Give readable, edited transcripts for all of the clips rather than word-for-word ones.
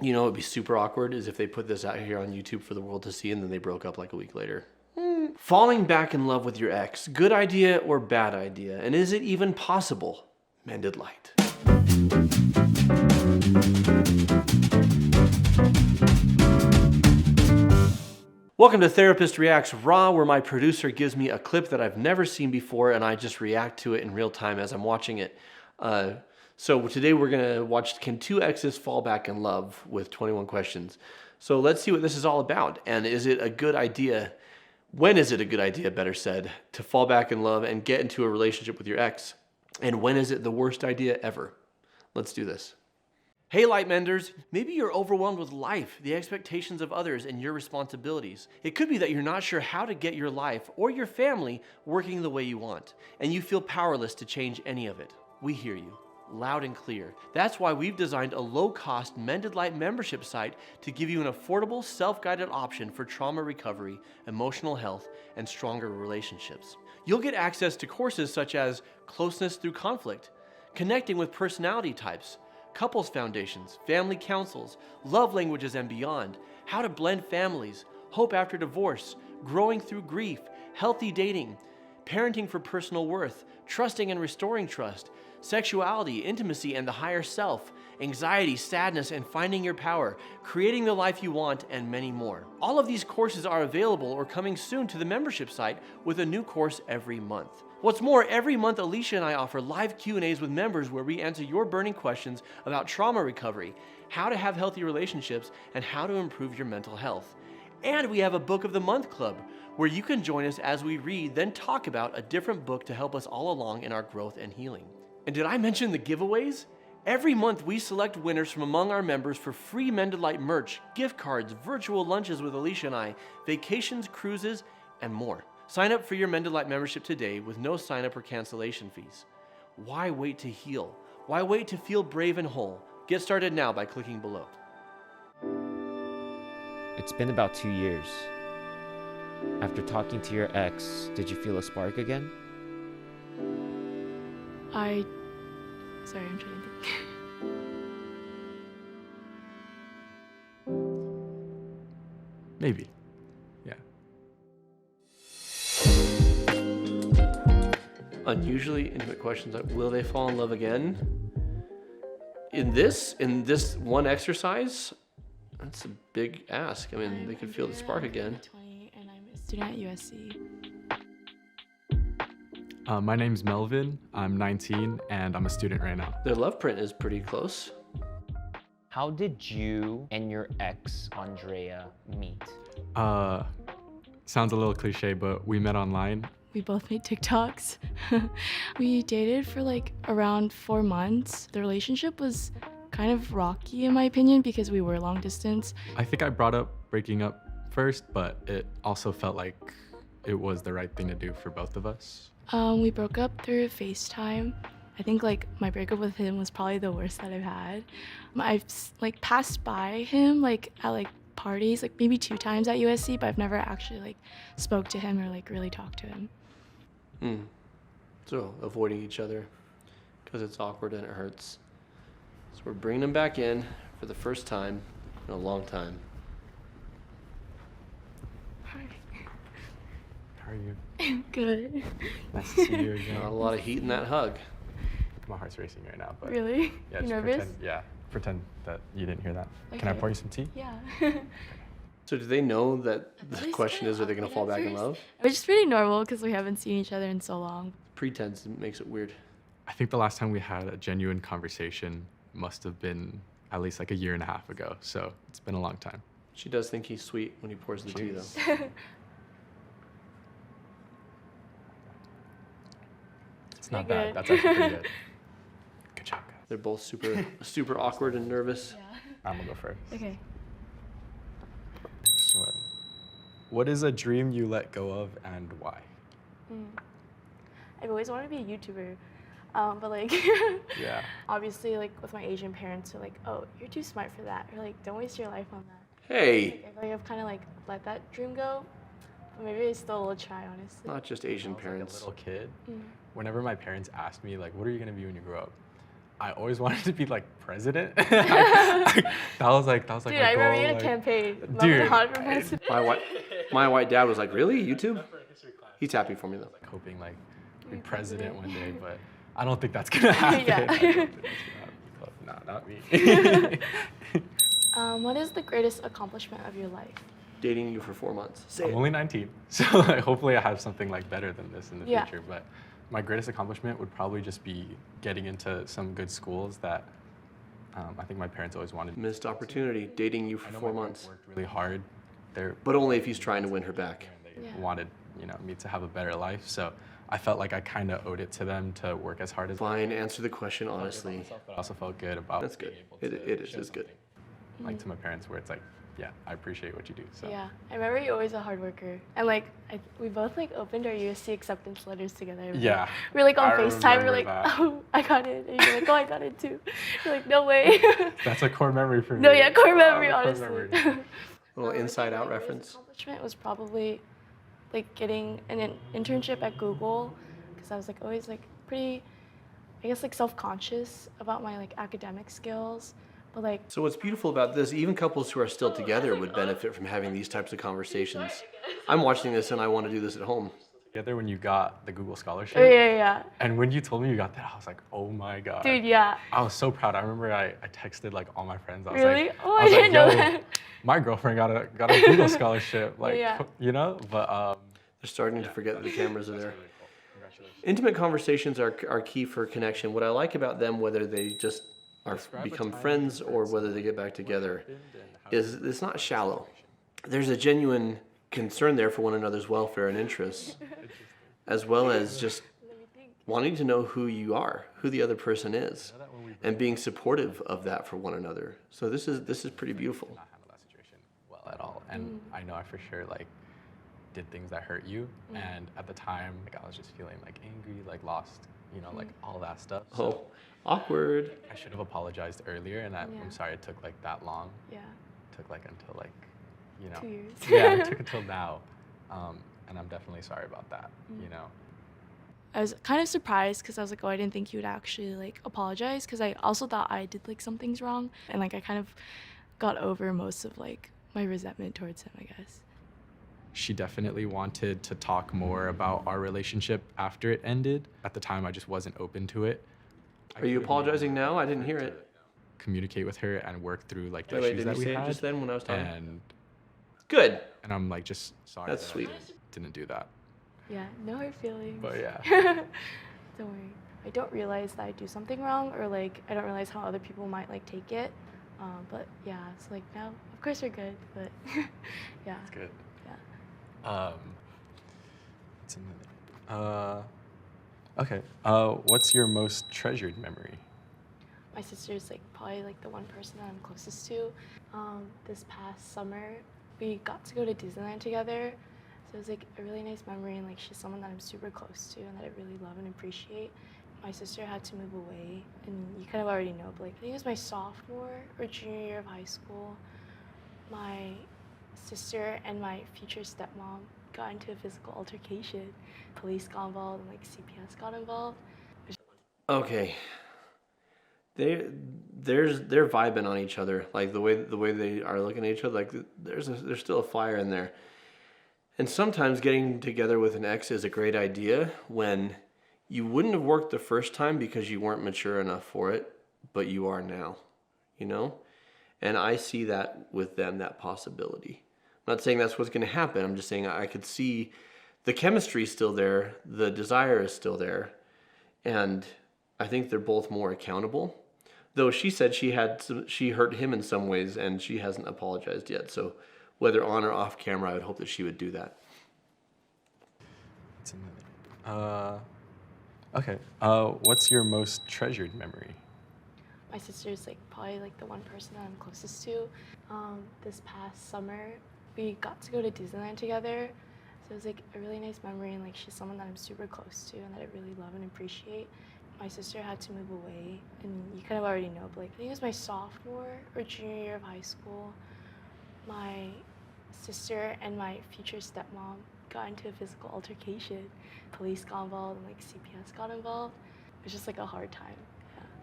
You know, it'd be super awkward is if they put this out here on YouTube for the world to see and then they broke up like a week later. Falling back in love with your ex, good idea or bad idea? And is it even possible? Mended Light. Welcome to Therapist Reacts Raw, where my producer gives me a clip that I've never seen before and I just react to it in real time as I'm watching it. So today we're gonna watch Can Two Exes Fall Back in Love with 21 questions. So let's see what this is all about. And is it a good idea? When is it a good idea, better said, to fall back in love and get into a relationship with your ex? And when is it the worst idea ever? Let's do this. Hey light menders, maybe you're overwhelmed with life, the expectations of others, and your responsibilities. It could be that you're not sure how to get your life or your family working the way you want, and you feel powerless to change any of it. We hear you, loud and clear. That's why we've designed a low-cost Mended Light membership site to give you an affordable, self-guided option for trauma recovery, emotional health, and stronger relationships. You'll get access to courses such as Closeness Through Conflict, Connecting with Personality Types, Couples Foundations, Family Councils, Love Languages and Beyond, How to Blend Families, Hope After Divorce, Growing Through Grief, Healthy Dating, Parenting for Personal Worth, Trusting and Restoring Trust, Sexuality, Intimacy and the Higher Self, Anxiety, Sadness and Finding Your Power, Creating the Life You Want, and many more. All of these courses are available or coming soon to the membership site with a new course every month. What's more, every month Alicia and I offer live Q&As with members where we answer your burning questions about trauma recovery, how to have healthy relationships, and how to improve your mental health. And we have a Book of the Month Club, where you can join us as we read, then talk about a different book to help us all along in our growth and healing. And did I mention the giveaways? Every month we select winners from among our members for free Mended Light merch, gift cards, virtual lunches with Alicia and I, vacations, cruises, and more. Sign up for your Mended Light membership today with no sign-up or cancellation fees. Why wait to heal? Why wait to feel brave and whole? Get started now by clicking below. It's been about 2 years. After talking to your ex, did you feel a spark again? Sorry, I'm trying to think. Maybe. Yeah. Unusually intimate questions like, will they fall in love again? In this one exercise, that's a big ask. I mean, they could feel the spark again. I'm 20 and I'm a student at USC. My name's Melvin. I'm 19 and I'm a student right now. Their love print is pretty close. How did you and your ex, Andrea, meet? Sounds a little cliche, but we met online. We both made TikToks. We dated for like around 4 months. The relationship was kind of rocky in my opinion because we were long distance. I think I brought up breaking up first, but it also felt like it was the right thing to do for both of us. We broke up through FaceTime. I think like my breakup with him was probably the worst that I've had. I've like passed by him like at like parties, like maybe 2 times at USC, but I've never actually like spoke to him or like really talked to him. So avoiding each other because it's awkward and it hurts. So we're bringing them back in for the first time in a long time. Hi. How are you? Good. Nice to see you again. Not a lot of heat in that hug. My heart's racing right now, but Really? yeah, You just nervous? pretend that you didn't hear that. Can I Okay. pour you some tea? Yeah. So do they know that the Really question is, are they going to fall back in love? Which is pretty normal because we haven't seen each other in so long. Pretense makes it weird. I think the last time we had a genuine conversation must have been at least like a year and a half ago. So it's been a long time. She does think he's sweet when he pours the tea, though. Jeez. It's not Pretty bad. good. That's actually pretty good. Good job, guys. They're both super awkward and nervous. I'm gonna go first. Okay. So, what is a dream you let go of and why? I've always wanted to be a YouTuber, but like, Yeah. obviously, like with my Asian parents, they're like, "Oh, you're too smart for that," or like, "Don't waste your life on that." Hey, Like, I feel like I've kind of like let that dream go, but maybe I still will try, honestly. not just Asian When I was, parents. like a little kid, whenever my parents asked me like, "What are you gonna be when you grow up?" I always wanted to be like president. That was like Dude, my I remember goal, you had a like- campaign. Dude, My white dad was like, "Really, YouTube?" He's happy for me though. like hoping like be president one day, but I don't think that's gonna happen. I don't think that's gonna happen. Nah, not me. What is the greatest accomplishment of your life? Dating you for 4 months. Say I'm it. only 19, so like, hopefully I have something like better than this in the Yeah. future. But my greatest accomplishment would probably just be getting into some good schools that I think my parents always wanted. Missed opportunity. Dating you I for know 4 my parents months, worked really hard. They're but only if he's trying to win her back. They Yeah. wanted me to have a better life, so I felt like I kind of owed it to them to work as hard as Fine, answer the question honestly. myself, but I also felt good about That's good. being able It to is, show it's good. something, like to my parents, where it's like, yeah, I appreciate what you do. So Yeah, I remember you're always a hard worker, and like we both like opened our USC acceptance letters together. I remember. Yeah, We were like on I FaceTime. We were remember like, that. "Oh, I got it," and you're like, "Oh, I got it too." You're like, "No way." that's a core memory for me. No, yeah, core memory, Core honestly. memory. Little I think Inside my Out greatest reference. Accomplishment was probably like getting an internship at Google, because I was like always like pretty, I guess like self-conscious about my like academic skills, but like So what's beautiful about this, even couples who are still together would benefit from having these types of conversations. I'm watching this and I want to do this at home. Together when you got the Google scholarship, yeah, and when you told me you got that, I was like, oh my god. dude, yeah. I was so proud. I remember I texted like all my friends. I was Really? like, Oh, I I was like, didn't know yo, that. my girlfriend got a Google scholarship. Like, Yeah. But They're starting to forget that the cameras are that's there. really cool. Congratulations. Intimate conversations are key for connection. What I like about them, whether they just are Describe a become time friends when you or heard whether someone, they get back what together, happened, and how is did you it's not handle the shallow. situation? There's a genuine concern there for one another's welfare and interests, as well as just Let me think. wanting to know who you are, who the other person is, Know that when we broke and being supportive of that for one another. So this is pretty beautiful. not handle that situation well at all. And I know I for sure like did things that hurt you. And at the time, like I was just feeling like angry, like lost, like all that stuff. So Oh, awkward. I should have apologized earlier, and Yeah. I'm sorry it took like that long. Yeah, It took like until like, 2 years. yeah, it took until now. And I'm definitely sorry about that. I was kind of surprised because I was like, oh, I didn't think you would actually like apologize, because I also thought I did like some things wrong, and like I kind of got over most of like my resentment towards him, I guess. She definitely wanted to talk more about our relationship after it ended. At the time, I just wasn't open to it. Are you apologizing now? I didn't hear it. Communicate with her and work through like the Wait, issues did you that we say it had. just then when I was talking? And Good. I'm like just sorry. That's that sweet. I didn't do that. Yeah, no hard feelings. But yeah. Don't worry. I don't realize that I do something wrong, or like I don't realize how other people might like take it. But yeah, it's like now, of course we're good, but yeah. It's good. Yeah. It's okay. What's your most treasured memory? My sister's like probably like the one person that I'm closest to. This past summer, we got to go to Disneyland together. So it was like a really nice memory, and like she's someone that I'm super close to and that I really love and appreciate. My sister had to move away, and you kind of already know, but like I think it was my sophomore or junior year of high school. My sister and my future stepmom got into a physical altercation. Police got involved and like CPS got involved. Okay. They're vibing on each other, like the way they are looking at each other. Like there's still a fire in there. And sometimes getting together with an ex is a great idea when you wouldn't have worked the first time because you weren't mature enough for it, but you are now, And I see that with them, that possibility. I'm not saying that's what's going to happen. I'm just saying I could see the chemistry is still there, the desire is still there, and I think they're both more accountable. Though she said she hurt him in some ways, and she hasn't apologized yet. So whether on or off camera, I would hope that she would do that. Okay. What's your most treasured memory? My sister's like probably like the one person that I'm closest to. This past summer, we got to go to Disneyland together. So it was like a really nice memory, and like she's someone that I'm super close to and that I really love and appreciate. My sister had to move away, and you kind of already know, but like I think it was my sophomore or junior year of high school. My sister and my future stepmom got into a physical altercation. Police got involved and like CPS got involved. It was just like a hard time.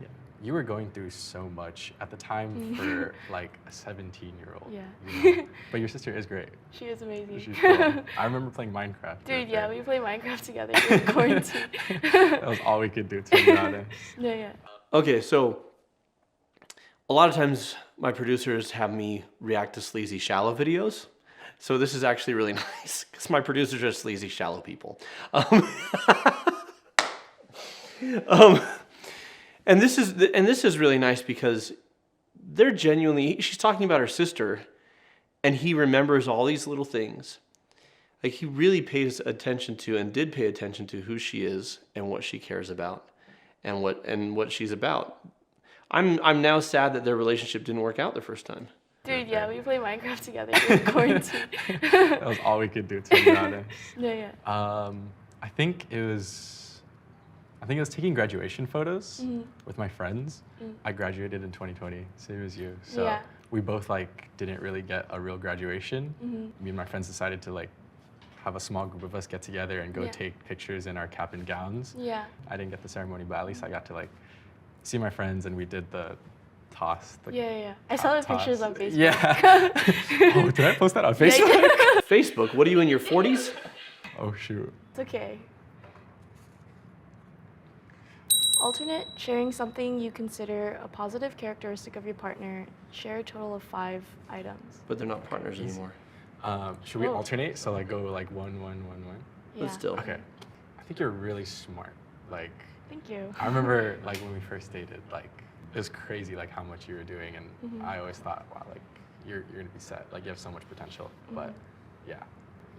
Yeah. you were going through so much at the time for like a 17-year-old. Yeah. You know? But your sister is great. She is amazing. She's cool. I remember playing Minecraft. Dude, with yeah, her. we play Minecraft together during quarantine. That was all we could do, to be honest. Yeah. Okay, so a lot of times my producers have me react to sleazy, shallow videos. So this is actually really nice because my producers are sleazy, shallow people. And this is really nice because they're genuinely. She's talking about her sister, and he remembers all these little things. Like he really pays attention to and did pay attention to who she is and what she cares about, and what she's about. I'm now sad that their relationship didn't work out the first time. Dude, yeah, we play Minecraft together during quarantine. That was all we could do, to be honest. Yeah. I think it was taking graduation photos with my friends. I graduated in 2020, same as you. So Yeah. we both like didn't really get a real graduation. Me and my friends decided to like have a small group of us get together and go Yeah. take pictures in our cap and gowns. Yeah. I didn't get the ceremony, but at least I got to like see my friends, and we did the toss. Yeah. I saw the pictures on Facebook. Yeah. Oh, did I post that on Facebook? Yeah. Facebook, what are you in your 40s? Oh shoot. It's okay. Alternate, sharing something you consider a positive characteristic of your partner. Share a total of 5 items. But they're not partners anymore. Should we Oh. alternate? So like go like 1, 1, 1, 1. Yeah. But still. Okay. I think you're really smart. Like Thank you. I remember like when we first dated, like it was crazy like how much you were doing, and I always thought, wow, like you're gonna be set. Like you have so much potential. But yeah.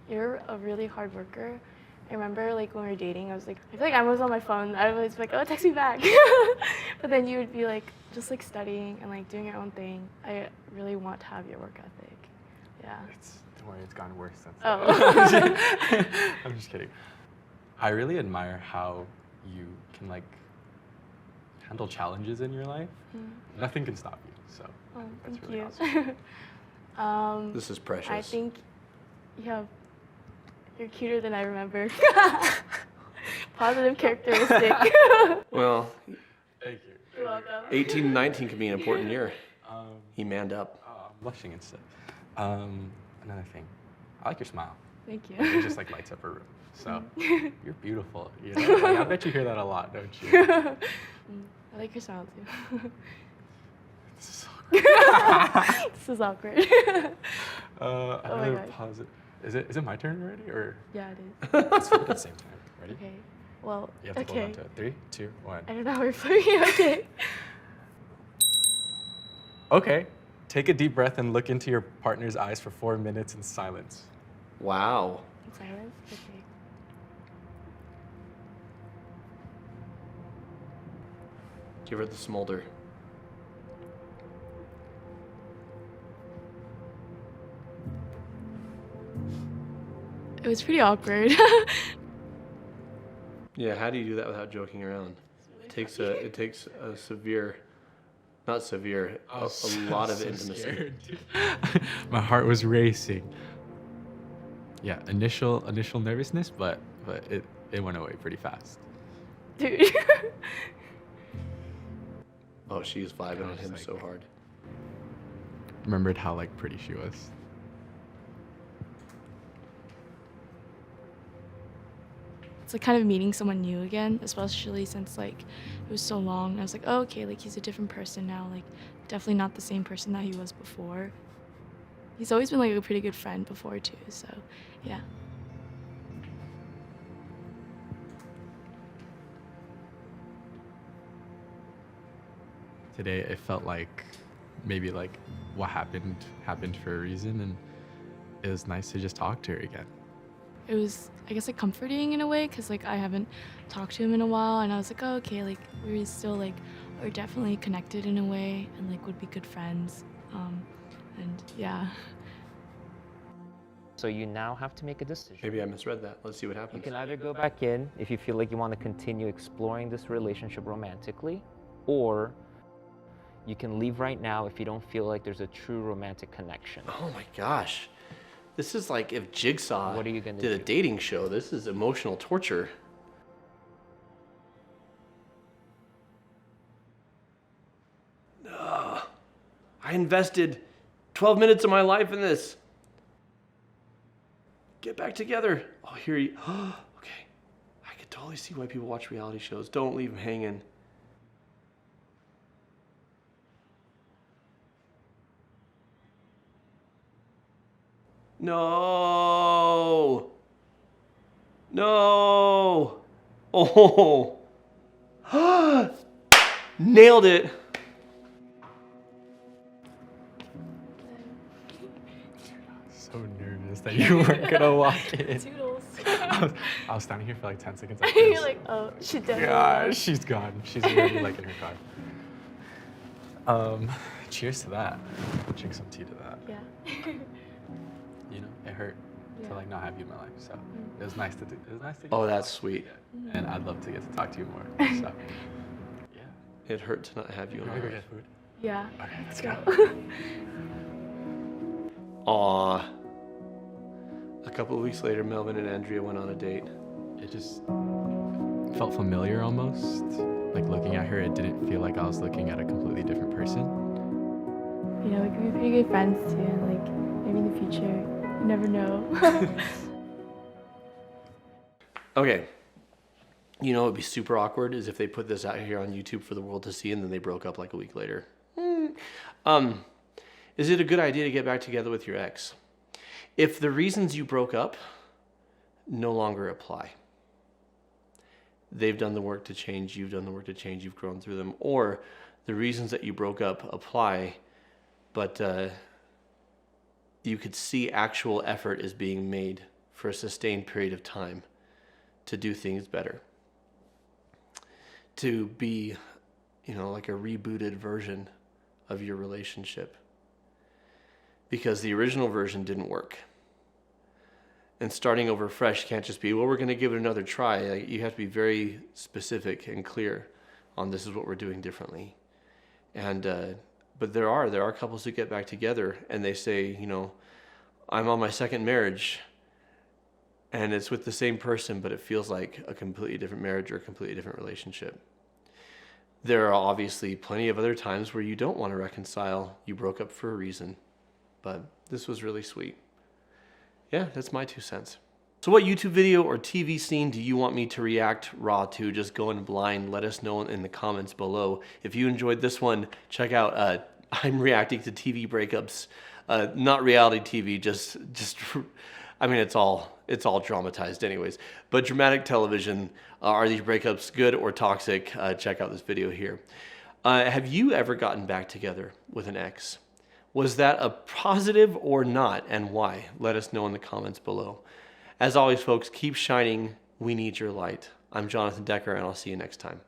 You're a really hard worker. I remember like when we were dating, I was like, I feel like I was on my phone. I was like, oh, text me back. But then you would be like, just like studying and like doing your own thing. I really want to have your work ethic. Yeah. Don't worry, it's gotten worse since. Oh. I'm just kidding. I really admire how you can like handle challenges in your life. Nothing can stop you. So Oh, that's thank really you. awesome. This is precious. I think you're cuter than I remember. Positive characteristic. Well, Thank you. You're welcome. 18 and 19 can be an important year. Um, He manned up. oh, I'm blushing and stuff. Another thing, I like your smile. Thank It you. just like lights up a room. So you're beautiful. You know, like, I bet you hear that a lot, don't you? I like your smile too. This is so This is awkward. Another God. positive. Is it my turn already, or Yeah, it is. let's flip it at the same time? Ready? Okay. Well, You have to hold okay. on to it. 3, 2, 1. I don't know how we're playing. Okay. Okay. Take a deep breath and look into your partner's eyes for 4 minutes in silence. Wow. In silence? Okay. Give her the smolder. It was pretty awkward. Yeah, how do you do that without joking around? It takes a severe, not severe, a lot of intimacy. Scared, dude. My heart was racing. Yeah, initial nervousness, but it went away pretty fast. Dude. Oh, she's vibing on was him like- so hard. Remembered how like pretty she was. It's like kind of meeting someone new again, especially since like it was so long. I was like, oh, okay, like he's a different person now. Like definitely not the same person that he was before. He's always been like a pretty good friend before too, so yeah. Today it felt like maybe like what happened for a reason, and it was nice to just talk to her again. It was, I guess, like comforting in a way because like I haven't talked to him in a while, and I was like, oh, okay, like we're still like are definitely connected in a way, and like would be good friends, and yeah. So you now have to make a decision. Maybe I misread that. Let's see what You happens. can either go back in if you feel like you want to continue exploring this relationship romantically, or you can leave right now if you don't feel like there's a true romantic connection. Oh my gosh. This is like if Jigsaw What are you gonna did a do? dating show. This is emotional torture. invested 12 minutes of my life in this. Get back together. Oh, here you. Okay. I could totally see why people watch reality shows. Don't leave them hanging. No. No. Oh. Nailed it. So nervous that you weren't gonna walk in. Toodles. I was standing here for like 10 seconds. Like You're this. like, oh, she definitely. Yeah, she's gone. She's already like in her car. Cheers to that. Drink some tea to that. Yeah. You know, it hurt Yeah. to like not have you in my life. So it was nice to do. It was nice to. Get Oh, to that's talk. sweet. Yeah. And I'd love to get to talk to you more. So yeah. It hurt to not have you in You my wanna go life. get food? Yeah. Okay, let's Go. go. Aw. A couple of weeks later, Melvin and Andrea went on a date. It just felt familiar almost. Like looking at her, it didn't feel like I was looking at a completely different person. You know, we could be pretty good friends too, and like maybe in the future, you never know. Okay. You know what would be super awkward is if they put this out here on YouTube for the world to see and then they broke up like a week later. Is it a good idea to get back together with your ex? If the reasons you broke up no longer apply, they've done the work to change, you've done the work to change, you've grown through them, or the reasons that you broke up apply, but you could see actual effort is being made for a sustained period of time to do things better, to be, you know, like a rebooted version of your relationship, because the original version didn't work. And starting over fresh can't just be, well, we're going to give it another try. Like, you have to be very specific and clear on this is what we're doing differently. And but there are couples who get back together and they say, you know, I'm on my second marriage and it's with the same person, but it feels like a completely different marriage or a completely different relationship. There are obviously plenty of other times where you don't want to reconcile. You broke up for a reason, but this was really sweet. Yeah, that's my 2 cents. So what YouTube video or TV scene do you want me to react raw to? Just go in blind. Let us know in the comments below. If you enjoyed this one, check out I'm reacting to TV breakups. Not reality TV, just I mean, it's all dramatized anyways. But dramatic television, are these breakups good or toxic? Check out this video here. Have you ever gotten back together with an ex? Was that a positive or not, and why? Let us know in the comments below. As always, folks, keep shining. We need your light. I'm Jonathan Decker, and I'll see you next time.